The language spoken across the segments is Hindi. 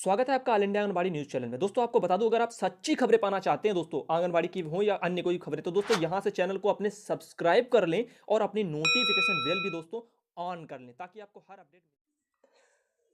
स्वागत है आपका all India anganwadi news channel में। दोस्तों आपको बता दूं, अगर आप सच्ची खबरें पाना चाहते हैं दोस्तों आंगनबाड़ी की हो या अन्य कोई खबरें, तो दोस्तों यहां से चैनल को अपने सब्सक्राइब कर लें और अपनी नोटिफिकेशन बेल भी दोस्तों ऑन कर लें ताकि आपको हर अपडेट।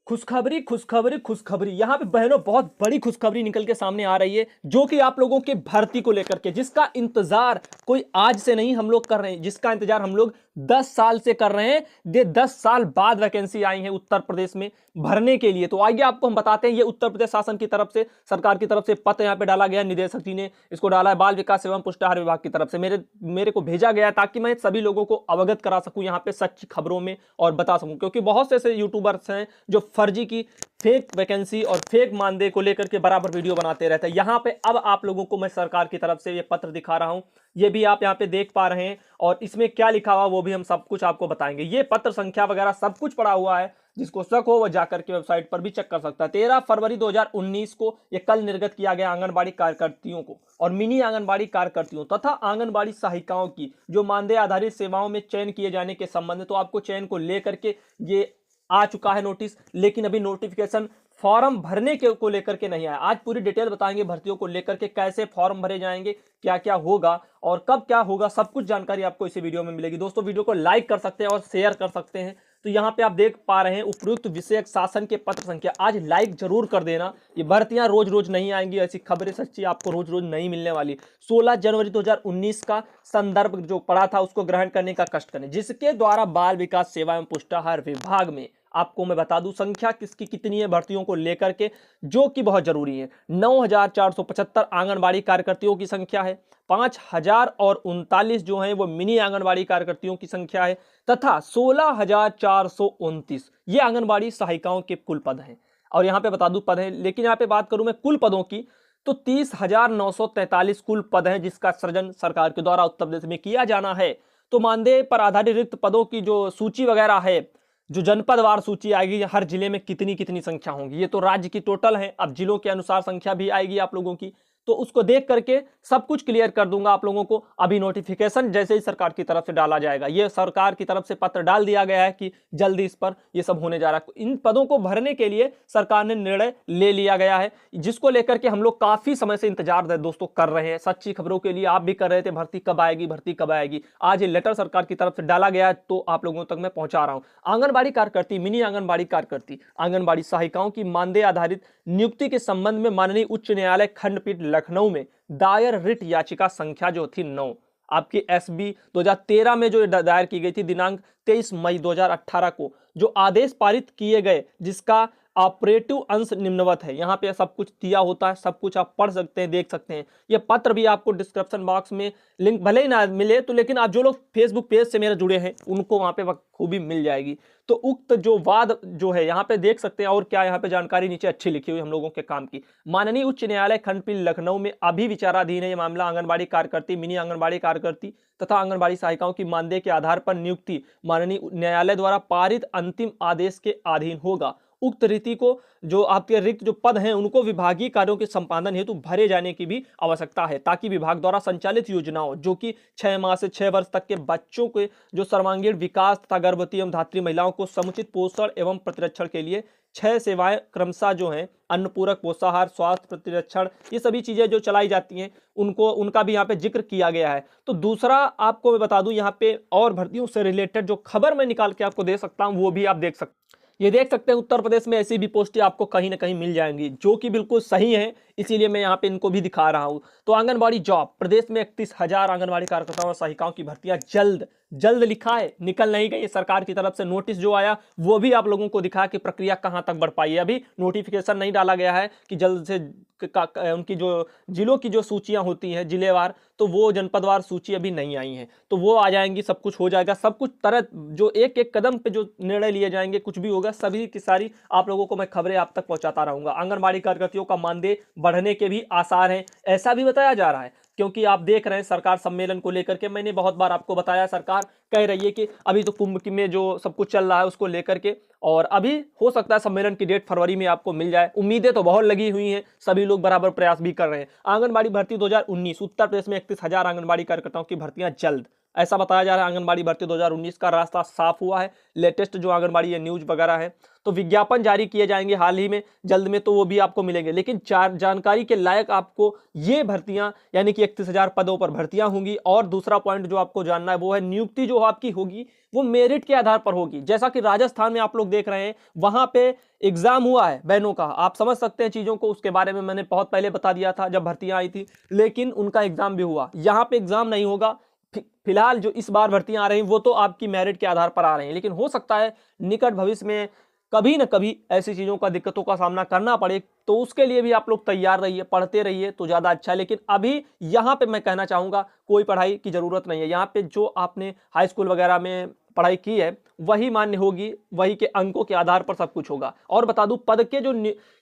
खुशखबरी खुशखबरी खुशखबरी, यहां पे बहनों बहुत बड़ी खुशखबरी निकल के सामने आ रही है, जो कि आप लोगों के भर्ती को लेकर के, जिसका इंतजार कोई आज से नहीं हम लोग कर रहे हैं, जिसका इंतजार हम लोग 10 साल से कर रहे हैं। ये 10 साल बाद वैकेंसी आई है उत्तर प्रदेश में भरने के लिए। तो आइए आपको हम बताते हैं, ये उत्तर प्रदेश शासन की तरफ से, सरकार की तरफ से पत्र यहां पे डाला गया है। निदेशक जी ने इसको डाला है, बाल विकास एवं पुष्टाहार विभाग की तरफ से मेरे को भेजा गया है, ताकि मैं सभी लोगों को अवगत करा सकूं यहां पे सच्ची खबरों में और बता सकूं, क्योंकि बहुत से ऐसे यूट्यूबर्स हैं जो फर्जी की फेक वैकेंसी और फेक मानदेय को लेकर के बराबर वीडियो बनाते रहते हैं। यहां पे अब आप लोगों को मैं सरकार की तरफ से ये पत्र दिखा रहा हूं, ये भी आप यहां पे देख पा रहे हैं, और इसमें क्या लिखा हुआ वो भी हम सब कुछ आपको बताएंगे। ये पत्र संख्या वगैरह सब कुछ पड़ा हुआ है, जिसको शक हो वह जाकर के वेबसाइट पर भी चेक कर सकता है। 13 फरवरी 2019 को यह कल निर्गत किया गया आंगनबाड़ी कार्यकर्तियों को और मिनी आंगनबाड़ी कार्यकर्तियों तथा आंगनबाड़ी सहायिकाओं की जो मानदेय आधारित सेवाओं में चयन किए जाने के संबंध में। तो आपको चयन को लेकर के ये आ चुका है नोटिस, लेकिन अभी नोटिफिकेशन फॉर्म भरने के को लेकर के नहीं आया। आज पूरी डिटेल बताएंगे भर्तियों को लेकर के, कैसे फॉर्म भरे जाएंगे, क्या क्या होगा और कब क्या होगा, सब कुछ जानकारी आपको इसी वीडियो में मिलेगी। दोस्तों वीडियो को लाइक कर सकते हैं और शेयर कर सकते हैं। तो यहाँ पे आप देख पा रहे हैं उपयुक्त विषयक शासन के पत्र संख्या, आज लाइक जरूर कर देना। ये भर्तियां रोज रोज नहीं आएंगी, ऐसी खबरें सच्ची आपको रोज रोज नहीं मिलने वाली। 16 जनवरी 2019 का संदर्भ जो पड़ा था उसको ग्रहण करने का कष्ट करें, जिसके द्वारा बाल विकास सेवा एवं पुष्टाहार विभाग में, आपको मैं बता दूं संख्या किसकी कितनी है भर्तियों को लेकर के, जो कि बहुत जरूरी है। 9475 आंगनबाड़ी कार्यकर्तियों की संख्या है, 5039 जो है वो मिनी आंगनबाड़ी कार्यकर्तियों की संख्या है, तथा 16429 ये आंगनबाड़ी सहायिकाओं के कुल पद हैं। और यहां पे बता दूं पद हैं, लेकिन यहां पे बात करूं मैं कुल पदों की, तो 30,943 कुल पद हैं, जिसका सृजन सरकार के द्वारा उत्तर प्रदेश में किया जाना है। तो मानदेय पर आधारित रिक्त पदों की जो सूची वगैरह है, जो जनपदवार सूची आएगी, हर जिले में कितनी कितनी संख्या होगी, ये तो राज्य की टोटल है। अब जिलों के अनुसार संख्या भी आएगी आप लोगों की, तो उसको देख करके सब कुछ क्लियर कर दूंगा आप लोगों को। अभी नोटिफिकेशन जैसे ही सरकार की तरफ से डाला जाएगा, ये सरकार की तरफ से पत्र डाल दिया गया है कि जल्दी इस पर ये सब होने जा रहा है। इन पदों को भरने के लिए सरकार ने निर्णय ले लिया गया है, जिसको लेकर के हम लोग काफी समय से इंतजार दोस्तों कर रहे हैं। सच्ची खबरों के लिए आप भी कर रहे थे, भर्ती कब आएगी, भर्ती कब आएगी। आज ये लेटर सरकार की तरफ से डाला गया है, तो आप लोगों तक मैं पहुंचा रहा हूं। आंगनबाड़ी कार्यकर्ती, मिनी आंगनबाड़ी कार्यकर्ती, आंगनबाड़ी सहायिकाओं की मानदेय आधारित नियुक्ति के संबंध में माननीय उच्च न्यायालय खंडपीठ लखनऊ में दायर रिट याचिका संख्या जो थी 9, आपकी एसबी 2013 में जो दायर की गई थी दिनांक 23 मई 2018 को, जो आदेश पारित किए गए, जिसका ऑपरेटिव अंश निम्नवत है। यहां पे सब कुछ दिया होता है, सब कुछ आप पढ़ सकते हैं, देख सकते हैं। ये पत्र भी आपको डिस्क्रिप्शन बॉक्स में लिंक भले ही ना मिले तो, लेकिन आप जो लोग फेसबुक पेज से मेरे जुड़े हैं उनको वहां पे खूबी मिल जाएगी। तो उक्त जो वाद जो है यहाँ पे देख सकते हैं, और क्या यहाँ पे जानकारी नीचे अच्छी लिखी हुई हम लोगों के काम की। माननीय उच्च न्यायालय खंडपीठ लखनऊ में अभी विचाराधीन है ये मामला। आंगनबाड़ी कार्यकर्ती, मिनी आंगनबाड़ी कार्यकर्ती तथा आंगनबाड़ी सहायिकाओं की मानदेय के आधार पर नियुक्ति माननीय न्यायालय द्वारा पारित अंतिम आदेश के अधीन होगा। उक्त रीति को जो आपके रिक्त जो पद हैं उनको विभागीय कार्यों के संपादन हेतु भरे जाने की भी आवश्यकता है, ताकि विभाग द्वारा संचालित योजनाओं, जो कि 6 माह से 6 वर्ष तक के बच्चों के जो सर्वांगीण विकास तथा गर्भवती एवं धात्री महिलाओं को समुचित पोषण एवं प्रतिरक्षण के लिए 6 सेवाएं क्रमशः जो हैं अन्नपूरक, पोषाहार, स्वास्थ्य, प्रतिरक्षण, ये सभी चीजें जो चलाई जाती हैं उनको, उनका भी यहाँ पे जिक्र किया गया है। तो दूसरा आपको मैं बता दूं, यहाँ पे और भर्तियों से रिलेटेड जो खबर मैं निकाल के आपको दे सकता हूं वो भी आप देख सकते हैं। ये देख सकते हैं उत्तर प्रदेश में ऐसी भी पोस्टें आपको कहीं ना कहीं मिल जाएंगी, जो कि बिल्कुल सही है, इसीलिए मैं यहाँ पे इनको भी दिखा रहा हूं। तो आंगनबाड़ी जॉब, प्रदेश में 31,000 आंगनबाड़ी कार्यकर्ताओं और सहायिकाओं की भर्तियां जल्द जल्द लिखा है, निकल नहीं गई। सरकार की तरफ से नोटिस जो आया वो भी आप लोगों को दिखा कि प्रक्रिया कहां तक बढ़ पाई है। अभी नोटिफिकेशन नहीं डाला गया है कि जल्द से उनकी जो जिलों की जो सूचियां होती हैं जिलेवार, तो वो जनपदवार सूची अभी नहीं आई है, तो वो आ जाएंगी, सब कुछ हो जाएगा। सब कुछ तरह जो एक एक कदम पे जो निर्णय लिए जाएंगे, कुछ भी होगा, सभी की सारी आप लोगों को मैं खबरें आप तक पहुंचाता रहूंगा। आंगनबाड़ी कार्यकर्तियों का मानदेय बढ़ने के भी आसार हैं, ऐसा भी बताया जा रहा है, क्योंकि आप देख रहे हैं सरकार सम्मेलन को लेकर के, मैंने बहुत बार आपको बताया, सरकार कह रही है कि अभी तो कुंभ में जो सब कुछ चल रहा है उसको लेकर के, और अभी हो सकता है सम्मेलन की डेट फरवरी में आपको मिल जाए। उम्मीदें तो बहुत लगी हुई हैं, सभी लोग बराबर प्रयास भी कर रहे हैं। आंगनबाड़ी भर्ती 2019 उत्तर प्रदेश में 31,000 आंगनबाड़ी कार्यकर्ताओं की भर्तियां जल्द ऐसा बताया जा रहा है। आंगनबाड़ी भर्ती 2019 का रास्ता साफ हुआ है। लेटेस्ट जो आंगनबाड़ी ये न्यूज वगैरह है, तो विज्ञापन जारी किए जाएंगे हाल ही में, जल्द में, तो वो भी आपको मिलेंगे। लेकिन जानकारी के लायक आपको ये भर्तियां, यानी कि 31,000 पदों पर भर्तियां होंगी। और दूसरा पॉइंट जो आपको जानना है वो है नियुक्ति जो आपकी होगी वो मेरिट के आधार पर होगी। जैसा कि राजस्थान में आप लोग देख रहे हैं, वहां पे एग्जाम हुआ है बहनों का, आप समझ सकते हैं चीजों को, उसके बारे में मैंने बहुत पहले बता दिया था जब भर्तियां आई थी। लेकिन उनका एग्जाम भी हुआ, यहां पे एग्जाम नहीं होगा। फिलहाल जो इस बार भर्तियां आ रही वो तो आपकी मेरिट के आधार पर आ रही हैं, लेकिन हो सकता है निकट भविष्य में कभी ना कभी ऐसी चीजों का, दिक्कतों का सामना करना पड़े, तो उसके लिए भी आप लोग तैयार रहिए, पढ़ते रहिए तो ज्यादा अच्छा है। लेकिन अभी यहां पे मैं कहना चाहूंगा कोई पढ़ाई की जरूरत नहीं है। यहाँ पे जो आपने हाई स्कूल वगैरह में पढ़ाई की है वही मान्य होगी, वही के अंकों के आधार पर सब कुछ होगा। और बता दूं, पद के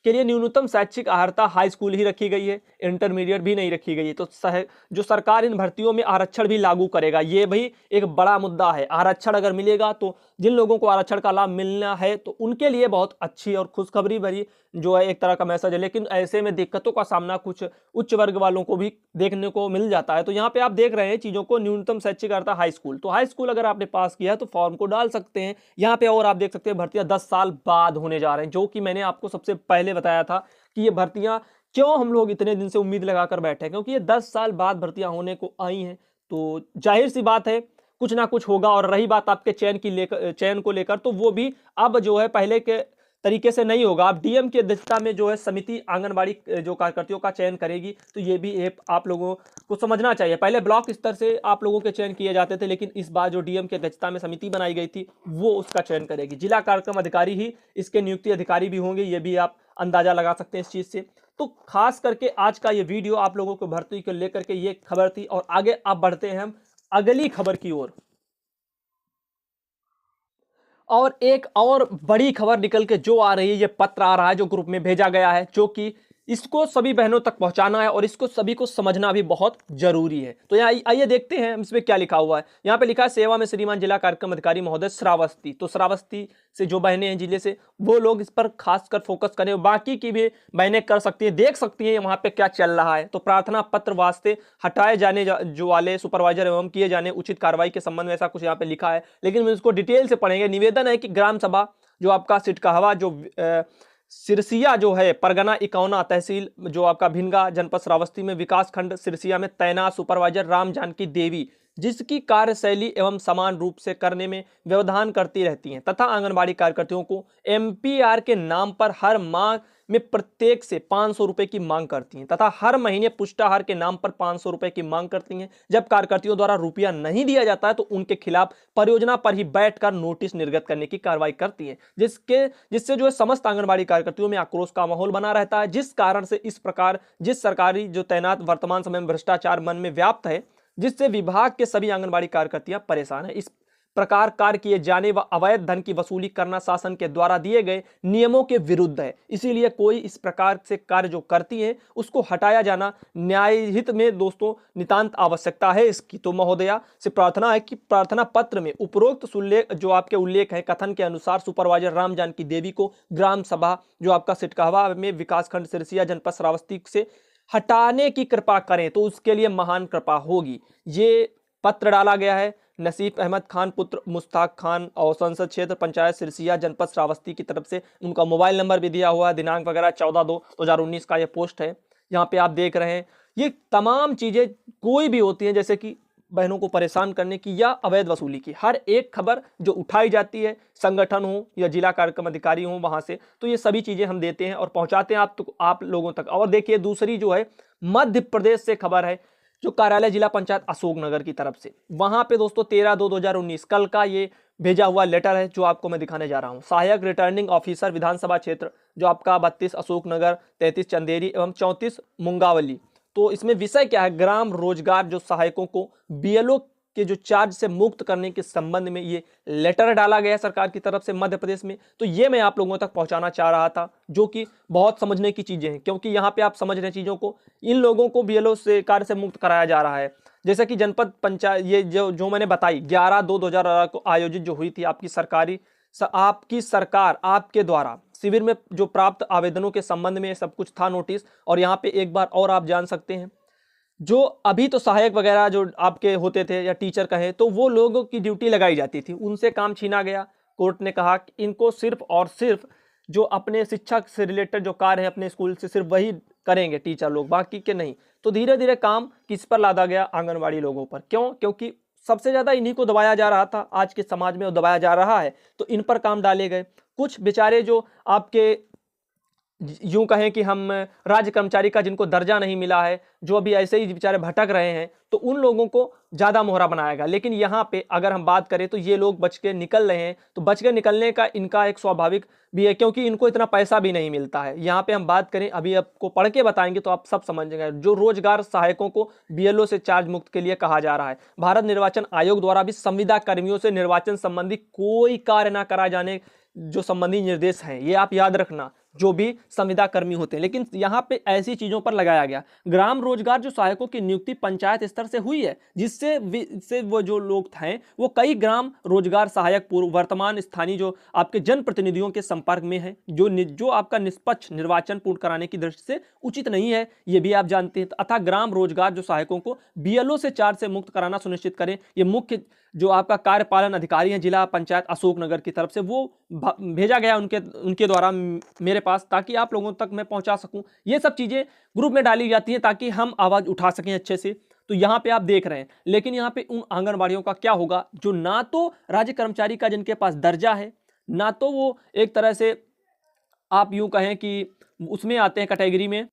के लिए न्यूनतम शैक्षिक अर्हता हाई स्कूल ही रखी गई है, इंटरमीडिएट भी नहीं रखी गई है। तो जो सरकार इन भर्तियों में आरक्षण भी लागू करेगा, ये भी एक बड़ा मुद्दा है। आरक्षण अगर मिलेगा तो जिन लोगों को आरक्षण का लाभ मिलना है तो उनके लिए बहुत अच्छी और खुशखबरी भरी जो है एक तरह का मैसेज है। लेकिन ऐसे में दिक्कतों का सामना कुछ उच्च वर्ग वालों को भी देखने को मिल जाता है। तो यहाँ पे आप देख रहे हैं चीजों को, न्यूनतम शैक्षिक अर्हता हाई स्कूल, तो हाई स्कूल अगर आपने पास किया है तो फॉर्म को डाल सकते हैं यहाँ पे। और आप देख सकते हैं भर्तियां 10 साल बाद होने जा रहे हैं, जो कि मैंने आपको सबसे पहले बताया था कि ये भर्तियां क्यों हम लोग इतने दिन से उम्मीद लगाकर बैठे हैं, क्योंकि ये 10 साल बाद भर्तियां होने को आई हैं। तो जाहिर सी बात है कुछ ना कुछ होगा। और रही बात आपके चयन को लेकर, तो वो भी अब जो है पहले के तरीके से नहीं होगा। अब डीएम की अध्यक्षता में जो है समिति आंगनबाड़ी जो कार्यकर्तियों का चयन करेगी। तो ये भी आप लोगों को समझना चाहिए, पहले ब्लॉक स्तर से आप लोगों के चयन किए जाते थे, लेकिन इस बार जो डीएम की अध्यक्षता में समिति बनाई गई थी वो उसका चयन करेगी। जिला कार्यक्रम अधिकारी ही इसके नियुक्ति अधिकारी भी होंगे, ये भी आप अंदाजा लगा सकते हैं इस चीज से। तो खास करके आज का ये वीडियो आप लोगों को भर्ती को लेकर के ये खबर थी। और आगे आप बढ़ते हैं हम अगली खबर की ओर। और एक और बड़ी खबर निकल के जो आ रही है, ये पत्र आ रहा है जो ग्रुप में भेजा गया है, जो कि इसको सभी बहनों तक पहुंचाना है और इसको सभी को समझना भी बहुत जरूरी है। तो यहाँ आइए देखते हैं इसमें क्या लिखा हुआ है। यहाँ पे लिखा है, सेवा में श्रीमान जिला कार्यक्रम अधिकारी महोदय श्रावस्ती। तो श्रावस्ती से जो बहनें हैं जिले से, वो लोग इस पर खासकर फोकस करें, बाकी की भी बहनें कर सकती हैं, देख सकती हैं वहां पे क्या चल रहा है। तो प्रार्थना पत्र वास्ते हटाए जाने जो वाले सुपरवाइजर एवं किए जाने उचित कार्रवाई के संबंध में ऐसा कुछ यहाँ पे लिखा है, लेकिन हम इसको डिटेल से पढ़ेंगे। निवेदन है कि ग्राम सभा जो आपका सिटकाहवा जो सिरसिया जो है परगना इकौना तहसील जो आपका भिनगा जनपद श्रावस्ती में विकास खंड सिरसिया में तैनात सुपरवाइजर राम जानकी देवी, जिसकी कार्यशैली एवं समान रूप से करने में व्यवधान करती रहती हैं तथा आंगनबाड़ी कार्यकर्तियों को एमपीआर के नाम पर हर माह में प्रत्येक से 500 रुपए की मांग करती हैं तथा हर महीने पुष्टाहार के नाम पर 500 रुपए की मांग करती हैं। जब कार्यकर्तियों द्वारा रुपया नहीं दिया जाता है तो उनके खिलाफ परियोजना पर ही बैठकर नोटिस निर्गत करने की कार्रवाई करती हैं, जिससे जो है समस्त आंगनबाड़ी कार्यकर्तियों में आक्रोश का माहौल बना रहता है। जिस कारण से इस प्रकार जिस सरकारी जो तैनात वर्तमान समय में भ्रष्टाचार मन में व्याप्त है, जिससे विभाग के सभी आंगनबाड़ी कार्यकर्तियां परेशान हैं। इस प्रकार कार्य किए जाने व अवैध धन की वसूली करना शासन के द्वारा दिए गए नियमों के विरुद्ध है। इसीलिए कोई इस प्रकार से कार्य जो करती है उसको हटाया जाना न्याय हित में दोस्तों नितांत आवश्यकता है इसकी। तो महोदया से प्रार्थना है कि प्रार्थना पत्र में उपरोक्त जो आपके उल्लेख है कथन के अनुसार सुपरवाइजर राम जानकी देवी को ग्राम सभा जो आपका सिटकाहवा में विकासखंड सिरसिया जनपद श्रावस्ती से हटाने की कृपा करें तो उसके लिए महान कृपा होगी। ये पत्र डाला गया है नसीफ अहमद खान पुत्र मुश्ताक खान और संसद क्षेत्र पंचायत सिरसिया जनपद श्रावस्ती की तरफ से। उनका मोबाइल नंबर भी दिया हुआ है, दिनांक वगैरह 14/2/2019 का ये पोस्ट है। यहाँ पे आप देख रहे हैं ये तमाम चीजें कोई भी होती हैं जैसे कि बहनों को परेशान करने की या अवैध वसूली की, हर एक खबर जो उठाई जाती है संगठन हो या जिला कार्यक्रम अधिकारी हो वहां से, तो ये सभी चीजें हम देते हैं और पहुंचाते हैं आप लोगों तक। और देखिए दूसरी जो है मध्य प्रदेश से खबर है जो कार्यालय जिला पंचायत अशोकनगर की तरफ से, वहां पे दोस्तों 13/2/2019 कल का ये भेजा हुआ लेटर है जो आपको मैं दिखाने जा रहा हूं। सहायक रिटर्निंग ऑफिसर विधानसभा क्षेत्र जो आपका 32 अशोकनगर, 33 चंदेरी एवं 34 मुंगावली। तो इसमें विषय क्या है, ग्राम रोजगार जो सहायकों को बीएलओ के जो चार्ज से मुक्त करने के संबंध में ये लेटर डाला गया सरकार की तरफ से मध्य प्रदेश में। तो ये मैं आप लोगों तक पहुंचाना चाह रहा था, जो कि बहुत समझने की चीजें हैं, क्योंकि यहाँ पे आप समझ रहे हैं चीजों को, इन लोगों को बीएलओ से कार्य से मुक्त कराया जा रहा है। जैसे कि जनपद पंचायत ये जो मैंने बताई 11/2/2018 को आयोजित जो हुई थी आपकी सरकार आपके द्वारा शिविर में जो प्राप्त आवेदनों के संबंध में सब कुछ था नोटिस। और यहाँ पे एक बार और आप जान सकते हैं जो अभी तो सहायक वगैरह जो आपके होते थे या टीचर कहें, तो वो लोगों की ड्यूटी लगाई जाती थी, उनसे काम छीना गया। कोर्ट ने कहा कि इनको सिर्फ और सिर्फ जो अपने शिक्षा से रिलेटेड जो कार्य है अपने स्कूल से, सिर्फ वही करेंगे टीचर लोग, बाकी के नहीं। तो धीरे धीरे काम किस पर लादा गया? आंगनबाड़ी लोगों पर। क्यों? क्योंकि सबसे ज़्यादा इन्हीं को दबाया जा रहा था, आज के समाज में दबाया जा रहा है, तो इन पर काम डाले गए। कुछ बेचारे जो आपके यूं कहें कि हम राज्य कर्मचारी का जिनको दर्जा नहीं मिला है, जो अभी ऐसे ही बेचारे भटक रहे हैं, तो उन लोगों को ज़्यादा मोहरा बनाएगा। लेकिन यहाँ पे अगर हम बात करें तो ये लोग बच के निकल रहे हैं, तो बच के निकलने का इनका एक स्वाभाविक भी है, क्योंकि इनको इतना पैसा भी नहीं मिलता है। यहाँ पे हम बात करें, अभी आपको पढ़ के बताएंगे तो आप सब समझेंगे। जो रोजगार सहायकों को बीएलओ से चार्ज मुक्त के लिए कहा जा रहा है, भारत निर्वाचन आयोग द्वारा भी संविदा कर्मियों से निर्वाचन संबंधी कोई कार्य न कराए जाने जो संबंधी निर्देश हैं, ये आप याद रखना, जो भी संविदा कर्मी होते हैं। लेकिन यहाँ पे ऐसी चीजों पर लगाया गया। ग्राम रोजगार जो सहायकों की नियुक्ति पंचायत स्तर से हुई है, जिससे वो जो लोग हैं वो कई ग्राम रोजगार सहायक पूर्व वर्तमान स्थानीय जो आपके जनप्रतिनिधियों के संपर्क में है, जो आपका निष्पक्ष निर्वाचन पूर्ण कराने की दृष्टि से उचित नहीं है, ये भी आप जानते हैं। अतः ग्राम रोजगार जो सहायकों को बीएलओ से चार्ज से मुक्त कराना सुनिश्चित करें। ये मुख्य जो आपका कार्यपालन अधिकारी हैं जिला पंचायत अशोकनगर की तरफ से, वो भेजा गया उनके द्वारा मेरे पास, ताकि आप लोगों तक मैं पहुंचा सकूं। ये सब चीजें ग्रुप में डाली जाती हैं ताकि हम आवाज उठा सकें अच्छे से। तो यहाँ पे आप देख रहे हैं, लेकिन यहाँ पे उन आंगनबाड़ियों का क्या होगा जो ना तो राज्य कर्मचारी का जिनके पास दर्जा है, ना तो वो एक तरह से आप यूं कहें कि उसमें आते हैं कैटेगरी में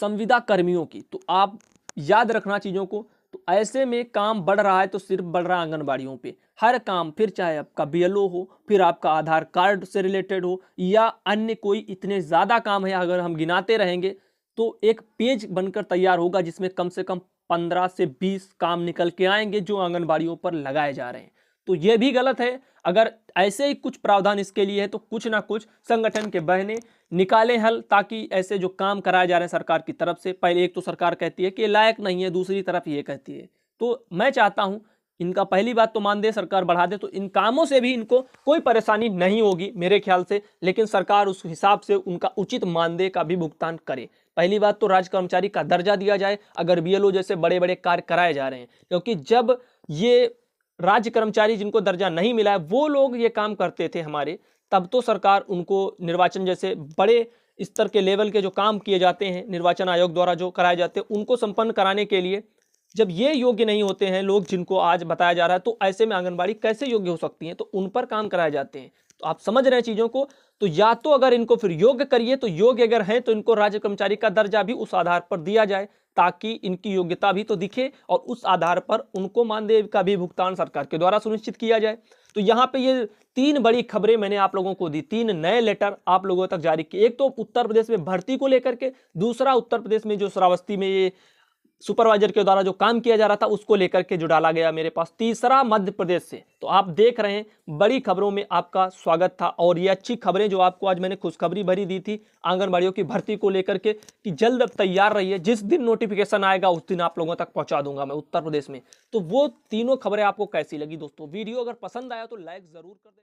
संविदा कर्मियों की। तो आप याद रखना चीज़ों को। तो ऐसे में काम बढ़ रहा है तो सिर्फ बढ़ रहा है आंगनबाड़ियों पे। हर काम, फिर चाहे आपका बीएलओ हो, फिर आपका आधार कार्ड से रिलेटेड हो, या अन्य कोई इतने ज़्यादा काम है, अगर हम गिनाते रहेंगे तो एक पेज बनकर तैयार होगा जिसमें कम से कम 15 से 20 काम निकल के आएंगे जो आंगनबाड़ियों पर लगाए जा रहे हैं। तो ये भी गलत है। अगर ऐसे ही कुछ प्रावधान इसके लिए है तो कुछ ना कुछ संगठन के बहने निकालें हल, ताकि ऐसे जो काम कराए जा रहे हैं सरकार की तरफ से, पहले एक तो सरकार कहती है कि लायक नहीं है, दूसरी तरफ ये कहती है। तो मैं चाहता हूं इनका पहली बात तो मान दे, सरकार बढ़ा दे, तो इन कामों से भी इनको कोई परेशानी नहीं होगी मेरे ख्याल से। लेकिन सरकार उस हिसाब से उनका उचित मानदेय का भी भुगतान करे। पहली बात तो राज्य कर्मचारी का दर्जा दिया जाए अगर बीएलओ जैसे बड़े बड़े कार्य कराए जा रहे हैं, क्योंकि जब ये राज्य कर्मचारी जिनको दर्जा नहीं मिला है वो लोग ये काम करते थे हमारे, तब तो सरकार उनको निर्वाचन जैसे बड़े स्तर के लेवल के जो काम किए जाते हैं निर्वाचन आयोग द्वारा जो कराए जाते हैं उनको संपन्न कराने के लिए, जब ये योग्य नहीं होते हैं लोग जिनको आज बताया जा रहा है, तो ऐसे में आंगनबाड़ी कैसे योग्य हो सकती हैं? तो उन पर काम कराए जाते हैं। तो आप समझ रहे हैं चीज़ों को। तो या तो अगर इनको फिर योग्य करिए, तो योग्य अगर हैं तो इनको राज्य कर्मचारी का दर्जा भी उस आधार पर दिया जाए, ताकि इनकी योग्यता भी तो दिखे और उस आधार पर उनको मानदेय का भी भुगतान सरकार के द्वारा सुनिश्चित किया जाए। तो यहाँ पे ये 3 बड़ी खबरें मैंने आप लोगों को दी, 3 नए लेटर आप लोगों तक जारी किए। एक तो उत्तर प्रदेश में भर्ती को लेकर के, दूसरा उत्तर प्रदेश में जो श्रावस्ती में ये सुपरवाइजर के द्वारा जो काम किया जा रहा था उसको लेकर के जो डाला गया मेरे पास, तीसरा मध्य प्रदेश से। तो आप देख रहे हैं बड़ी खबरों में आपका स्वागत था। और ये अच्छी खबरें जो आपको आज मैंने खुशखबरी भरी दी थी आंगनबाड़ियों की भर्ती को लेकर के कि जल्द तैयार रहिए, जिस दिन नोटिफिकेशन आएगा उस दिन आप लोगों तक पहुंचा दूंगा मैं उत्तर प्रदेश में। तो वो तीनों खबरें आपको कैसी लगी दोस्तों? वीडियो अगर पसंद आया तो लाइक जरूर कर देना।